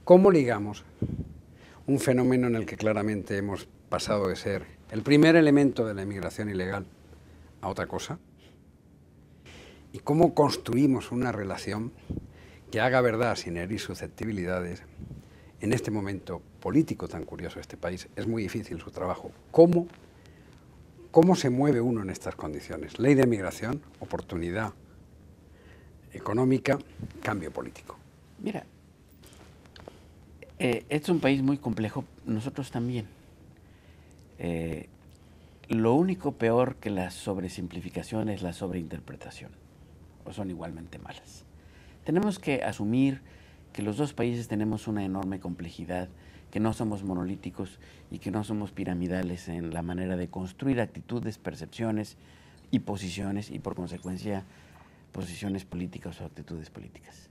¿Cómo ligamos un fenómeno en el que claramente hemos pasado de ser el primer elemento de la inmigración ilegal a otra cosa? ¿Y cómo construimos una relación que haga verdad sin herir susceptibilidades en este momento político tan curioso de este país? Es muy difícil su trabajo. ¿Cómo se mueve uno en estas condiciones? Ley de migración, oportunidad económica, cambio político. Mira, es un país muy complejo, nosotros también. Lo único peor que la sobresimplificación es la sobreinterpretación, o son igualmente malas. Tenemos que asumir que los dos países tenemos una enorme complejidad, que no somos monolíticos y que no somos piramidales en la manera de construir actitudes, percepciones y posiciones, y por consecuencia posiciones políticas o actitudes políticas.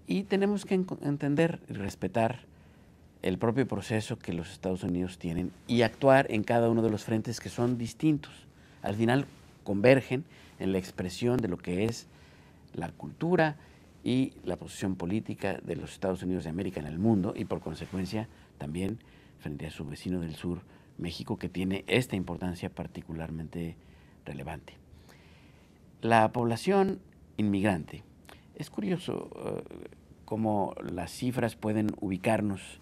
Y tenemos que entender y respetar el propio proceso que los Estados Unidos tienen y actuar en cada uno de los frentes que son distintos. Al final convergen en la expresión de lo que es la cultura y la posición política de los Estados Unidos de América en el mundo y por consecuencia también frente a su vecino del sur, México, que tiene esta importancia particularmente relevante. La población inmigrante, es curioso cómo las cifras pueden ubicarnos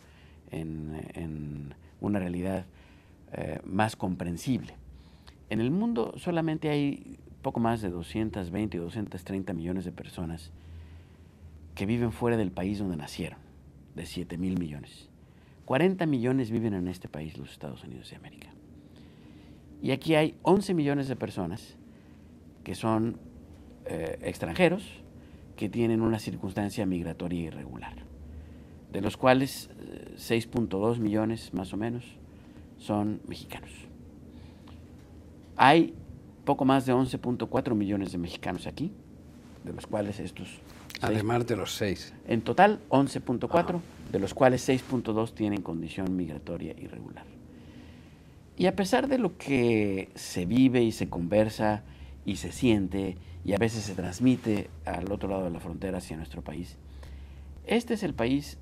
en una realidad más comprensible. En el mundo solamente hay poco más de 220 o 230 millones de personas que viven fuera del país donde nacieron, de 7,000 millones. 40 millones viven en este país, los Estados Unidos de América. Y aquí hay 11 millones de personas que son extranjeros que tienen una circunstancia migratoria irregular, de los cuales 6.2 millones más o menos son mexicanos. Hay poco más de 11.4 millones de mexicanos aquí, de los cuales estos... Además de los 6. En total, 11.4, de los cuales 6.2 tienen condición migratoria irregular. Y a pesar de lo que se vive y se conversa y se siente y a veces se transmite al otro lado de la frontera hacia nuestro país, este es el país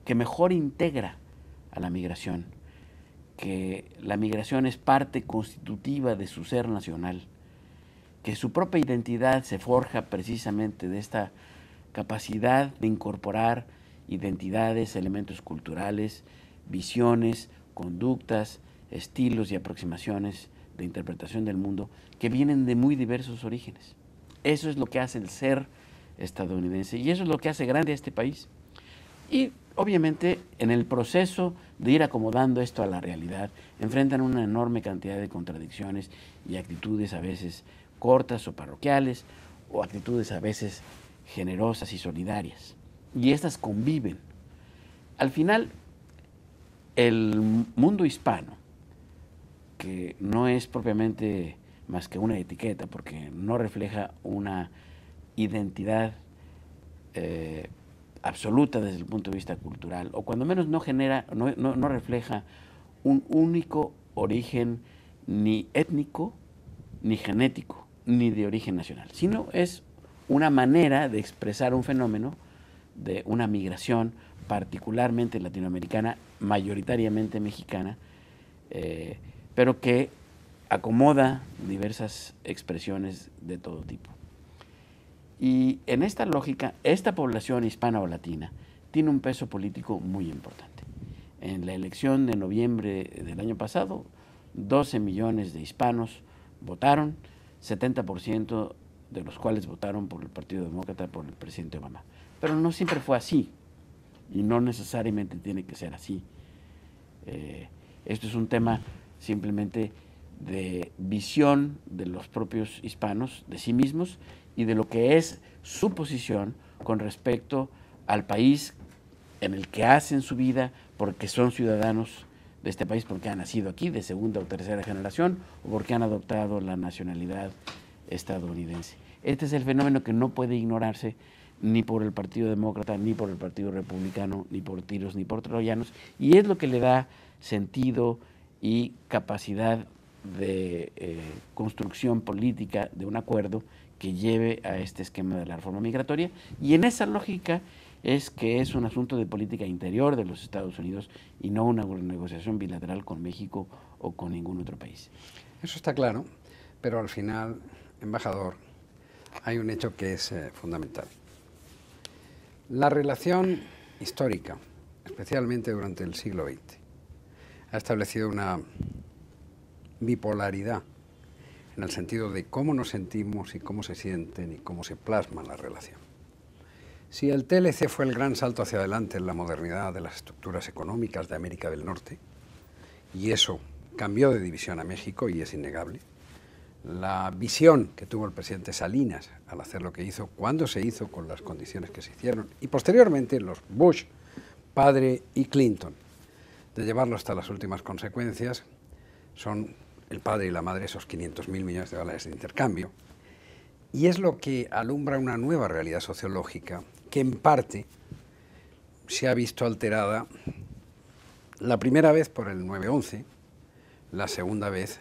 que mejor integra a la migración, que la migración es parte constitutiva de su ser nacional, que su propia identidad se forja precisamente de esta capacidad de incorporar identidades, elementos culturales, visiones, conductas, estilos y aproximaciones de interpretación del mundo que vienen de muy diversos orígenes. Eso es lo que hace el ser estadounidense y eso es lo que hace grande a este país. Y obviamente en el proceso de ir acomodando esto a la realidad, enfrentan una enorme cantidad de contradicciones y actitudes a veces cortas o parroquiales, o actitudes a veces generosas y solidarias. Y estas conviven. Al final, el mundo hispano, que no es propiamente más que una etiqueta, porque no refleja una identidad absoluta desde el punto de vista cultural, o cuando menos no refleja un único origen ni étnico, ni genético, ni de origen nacional, sino es una manera de expresar un fenómeno de una migración particularmente latinoamericana, mayoritariamente mexicana, pero que acomoda diversas expresiones de todo tipo. Y en esta lógica, esta población hispana o latina tiene un peso político muy importante. En la elección de noviembre del año pasado, 12 millones de hispanos votaron, 70% de los cuales votaron por el Partido Demócrata, por el presidente Obama. Pero no siempre fue así, y no necesariamente tiene que ser así. Esto es un tema simplemente de visión de los propios hispanos, de sí mismos, y de lo que es su posición con respecto al país en el que hacen su vida, porque son ciudadanos de este país, porque han nacido aquí de segunda o tercera generación, o porque han adoptado la nacionalidad estadounidense. Este es el fenómeno que no puede ignorarse ni por el Partido Demócrata, ni por el Partido Republicano, ni por tiros, ni por troyanos, y es lo que le da sentido y capacidad de construcción política de un acuerdo que lleve a este esquema de la reforma migratoria. Y en esa lógica es que es un asunto de política interior de los Estados Unidos y no una negociación bilateral con México o con ningún otro país. Eso está claro, pero al final, embajador, hay un hecho que es fundamental. La relación histórica, especialmente durante el siglo XX, ha establecido una bipolaridad en el sentido de cómo nos sentimos y cómo se sienten y cómo se plasma la relación. Si el TLC fue el gran salto hacia adelante en la modernidad de las estructuras económicas de América del Norte, y eso cambió de división a México y es innegable, la visión que tuvo el presidente Salinas al hacer lo que hizo, cuando se hizo, con las condiciones que se hicieron, y posteriormente los Bush, padre, y Clinton, de llevarlo hasta las últimas consecuencias, son el padre y la madre esos 500.000 millones de dólares de intercambio, y es lo que alumbra una nueva realidad sociológica que en parte se ha visto alterada la primera vez por el 9/11, la segunda vez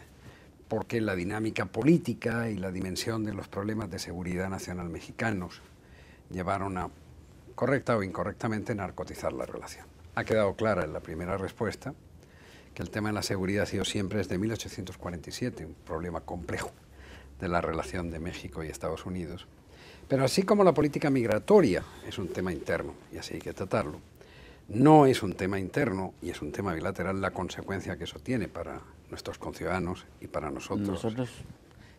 porque la dinámica política y la dimensión de los problemas de seguridad nacional mexicanos llevaron a, correcta o incorrectamente, narcotizar la relación. Ha quedado clara en la primera respuesta que el tema de la seguridad ha sido siempre desde 1847 un problema complejo de la relación de México y Estados Unidos. Pero así como la política migratoria es un tema interno y así hay que tratarlo, no es un tema interno y es un tema bilateral la consecuencia que eso tiene para nuestros conciudadanos y para nosotros. Nosotros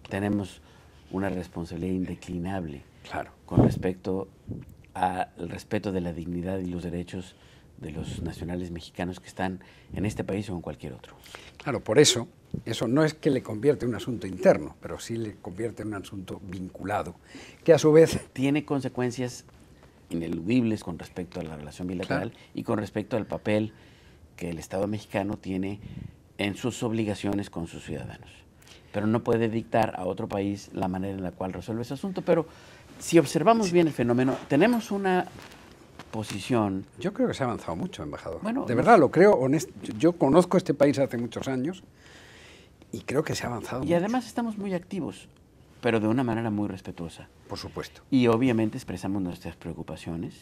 tenemos una responsabilidad indeclinable, claro, con respecto al respeto de la dignidad y los derechos de los nacionales mexicanos que están en este país o en cualquier otro. Claro, por eso no es que le convierte en un asunto interno, pero sí le convierte en un asunto vinculado, que a su vez tiene consecuencias ineludibles con respecto a la relación bilateral, claro, y con respecto al papel que el Estado mexicano tiene en sus obligaciones con sus ciudadanos. Pero no puede dictar a otro país la manera en la cual resuelve ese asunto. Pero si observamos bien el fenómeno, tenemos una posición... Yo creo que se ha avanzado mucho, embajador. Bueno, de verdad, lo creo honesto. Yo conozco este país hace muchos años y creo que se ha avanzado mucho. Y además estamos muy activos, pero de una manera muy respetuosa. Por supuesto. Y obviamente expresamos nuestras preocupaciones,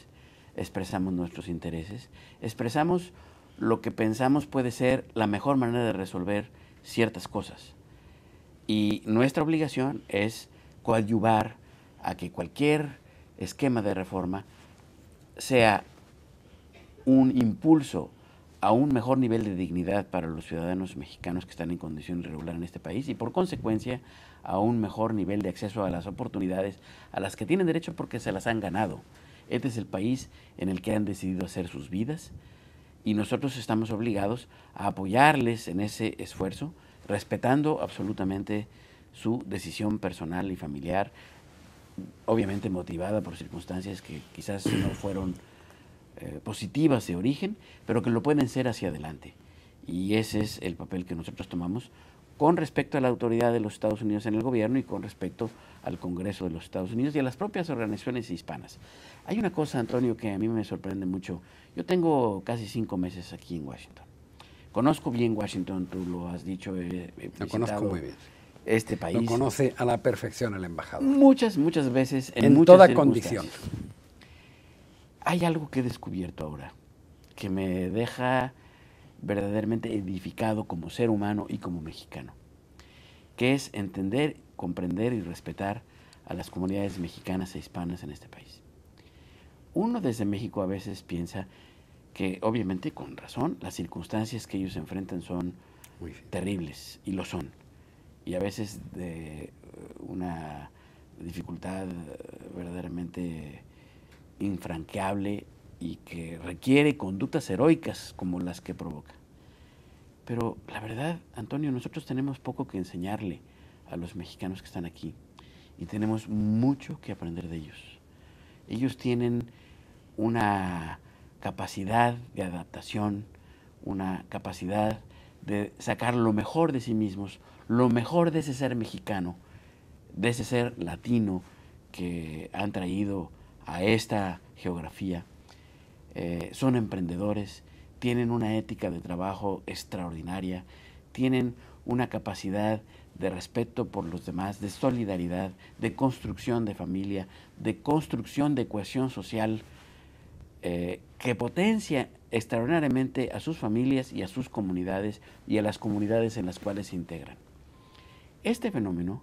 expresamos nuestros intereses, expresamos lo que pensamos puede ser la mejor manera de resolver ciertas cosas. Y nuestra obligación es coadyuvar a que cualquier esquema de reforma sea un impulso a un mejor nivel de dignidad para los ciudadanos mexicanos que están en condición irregular en este país y por consecuencia a un mejor nivel de acceso a las oportunidades a las que tienen derecho porque se las han ganado. Este es el país en el que han decidido hacer sus vidas y nosotros estamos obligados a apoyarles en ese esfuerzo, respetando absolutamente su decisión personal y familiar, obviamente motivada por circunstancias que quizás no fueron positivas de origen, pero que lo pueden ser hacia adelante. Y ese es el papel que nosotros tomamos con respecto a la autoridad de los Estados Unidos en el gobierno y con respecto al Congreso de los Estados Unidos y a las propias organizaciones hispanas. Hay una cosa, Antonio, que a mí me sorprende mucho. Yo tengo casi 5 meses aquí en Washington. Conozco bien Washington, tú lo has dicho, lo conozco muy bien. Este país. Lo conoce a la perfección el embajador. Muchas veces. En toda condición. Hay algo que he descubierto ahora que me deja verdaderamente edificado como ser humano y como mexicano, que es entender, comprender y respetar a las comunidades mexicanas e hispanas en este país. Uno desde México a veces piensa que, obviamente con razón, las circunstancias que ellos enfrentan son terribles, y lo son, y a veces de una dificultad verdaderamente infranqueable y que requiere conductas heroicas como las que provoca. Pero la verdad, Antonio, nosotros tenemos poco que enseñarle a los mexicanos que están aquí y tenemos mucho que aprender de ellos. Ellos tienen una capacidad de adaptación, una capacidad de sacar lo mejor de sí mismos, lo mejor de ese ser mexicano, de ese ser latino que han traído a esta geografía. Son emprendedores, tienen una ética de trabajo extraordinaria, tienen una capacidad de respeto por los demás, de solidaridad, de construcción de familia, de construcción de cohesión social que potencia extraordinariamente a sus familias y a sus comunidades y a las comunidades en las cuales se integran. Este fenómeno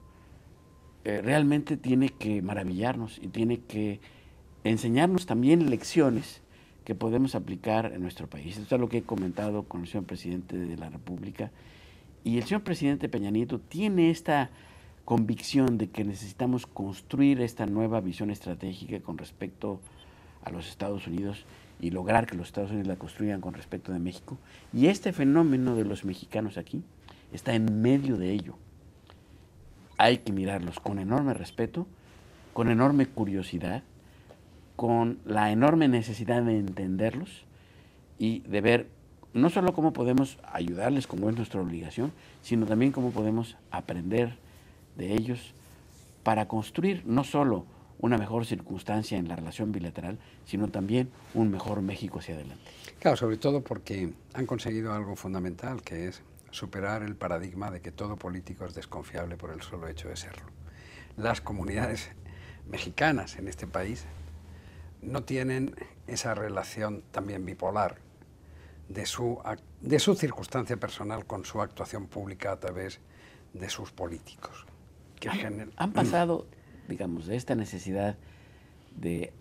realmente tiene que maravillarnos y tiene que enseñarnos también lecciones que podemos aplicar en nuestro país. Esto es lo que he comentado con el señor presidente de la República. Y el señor presidente Peña Nieto tiene esta convicción de que necesitamos construir esta nueva visión estratégica con respecto a los Estados Unidos y lograr que los Estados Unidos la construyan con respecto de México. Y este fenómeno de los mexicanos aquí está en medio de ello. Hay que mirarlos con enorme respeto, con enorme curiosidad, con la enorme necesidad de entenderlos y de ver no solo cómo podemos ayudarles, como es nuestra obligación, sino también cómo podemos aprender de ellos para construir no solo una mejor circunstancia en la relación bilateral, sino también un mejor México hacia adelante. Claro, sobre todo porque han conseguido algo fundamental, que es superar el paradigma de que todo político es desconfiable por el solo hecho de serlo. Las comunidades mexicanas en este país no tienen esa relación también bipolar de su circunstancia personal con su actuación pública a través de sus políticos. Han pasado, digamos, de esta necesidad de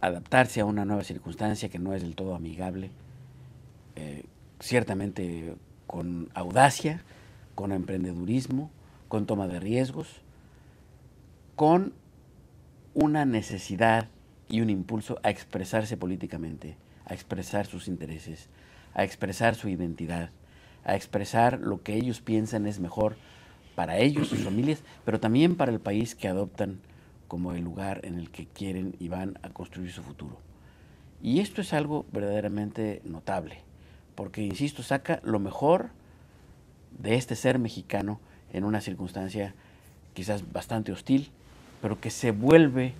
adaptarse a una nueva circunstancia que no es del todo amigable, ciertamente con audacia, con emprendedurismo, con toma de riesgos, con una necesidad y un impulso a expresarse políticamente, a expresar sus intereses, a expresar su identidad, a expresar lo que ellos piensan es mejor para ellos, sus familias, pero también para el país que adoptan como el lugar en el que quieren y van a construir su futuro. Y esto es algo verdaderamente notable, porque, insisto, saca lo mejor de este ser mexicano en una circunstancia quizás bastante hostil, pero que se vuelve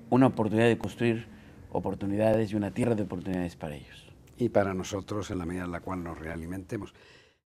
una oportunidad de construir oportunidades y una tierra de oportunidades para ellos. Y para nosotros, en la medida en la cual nos realimentemos.